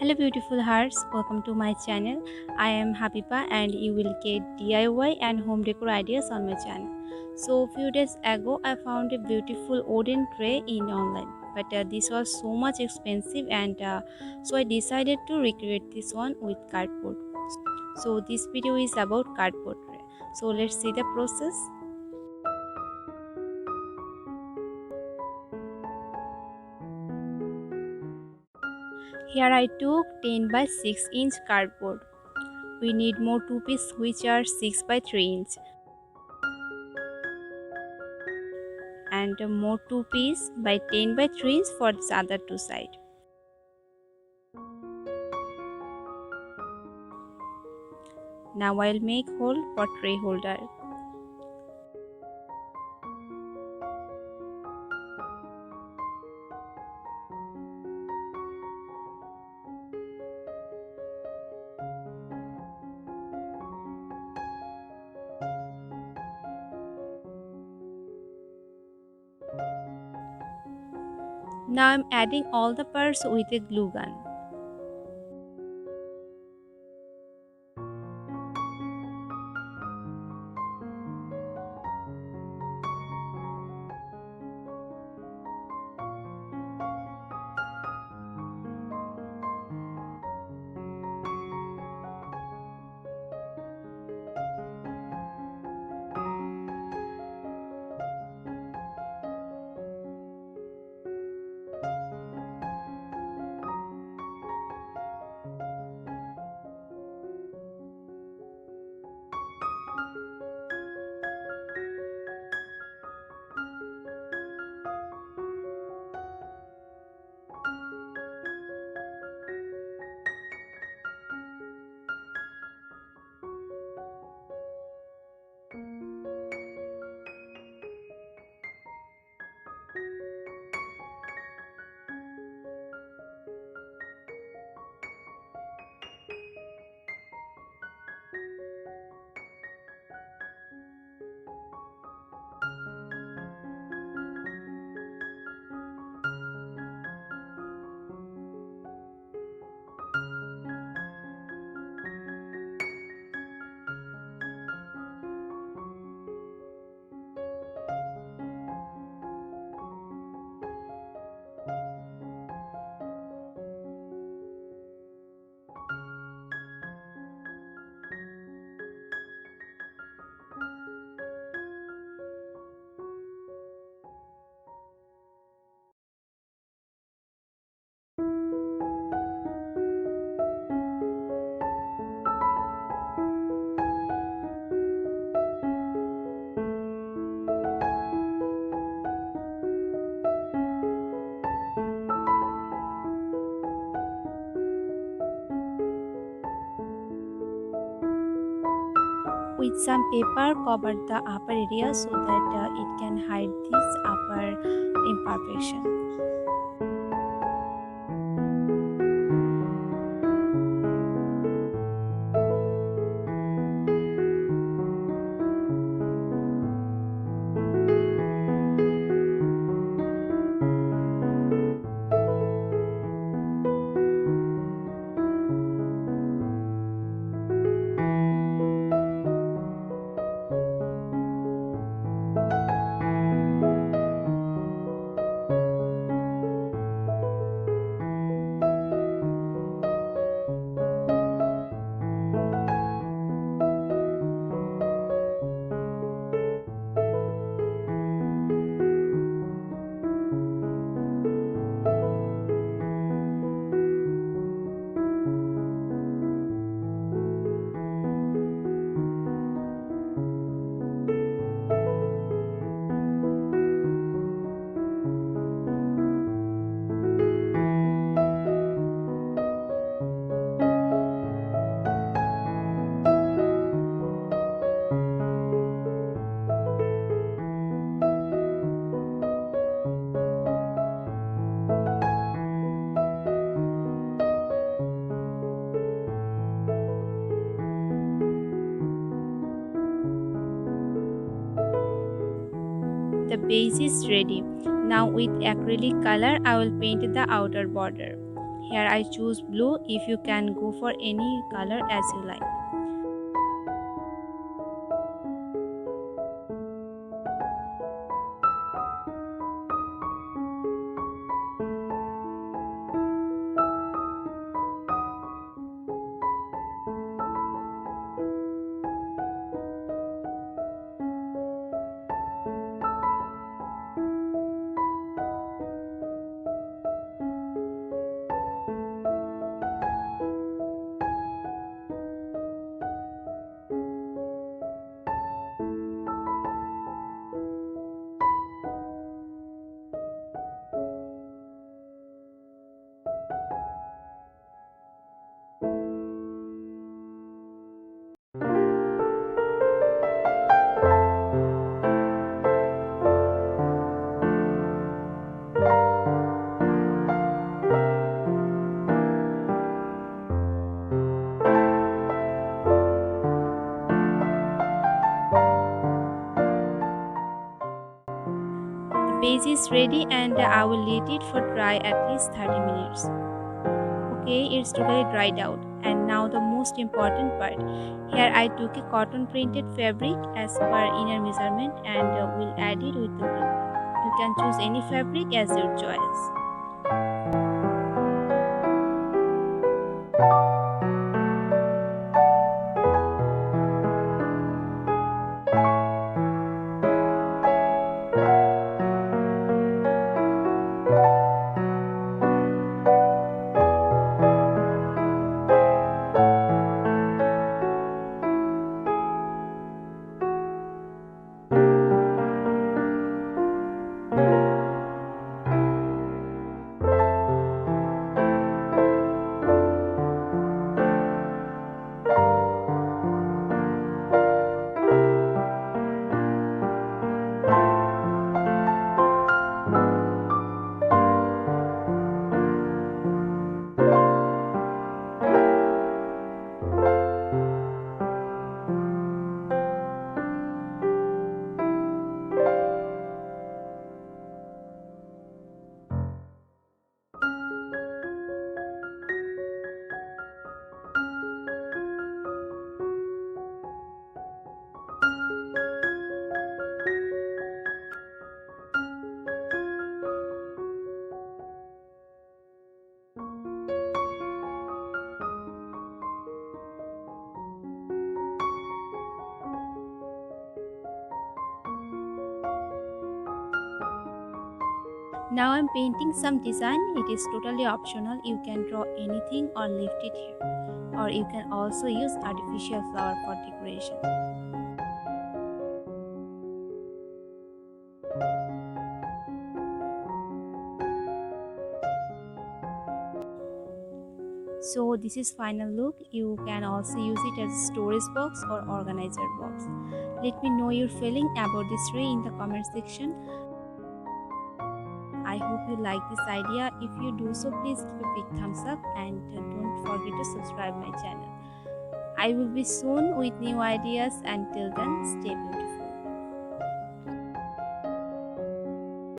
Hello beautiful hearts, welcome to my channel. I am Habiba and you will get DIY and home decor ideas on my channel. So few days ago I found a beautiful wooden tray in online, but this was so much expensive and so I decided to recreate this one with cardboard. So this video is about cardboard tray. So let's see the process. Here I took 10 by 6 inch cardboard. We need more 2 pieces which are 6 by 3 inch. And more 2 piece by 10 by 3 inch for the other two side. Now I'll make hole for tray holder. Now I'm adding all the parts with a glue gun. With some paper cover the upper area so that it can hide this upper imperfection. The base is ready. Now with acrylic color I will paint the outer border. Here I choose blue. If you can go for any color as you like. The base is ready and I will let it for dry at least 30 minutes. Okay, it's totally dried out. And now the most important part. Here I took a cotton printed fabric as per inner measurement and will add it with the glue. You can choose any fabric as your choice. Now I'm painting some design. It is totally optional. You can draw anything or leave it here. Or you can also use artificial flower for decoration. So this is final look. You can also use it as a storage box or organizer box. Let me know your feeling about this tree in the comment section. I hope you like this idea. If you do so, please give a big thumbs up and don't forget to subscribe my channel. I will be soon with new ideas. Until then, stay beautiful.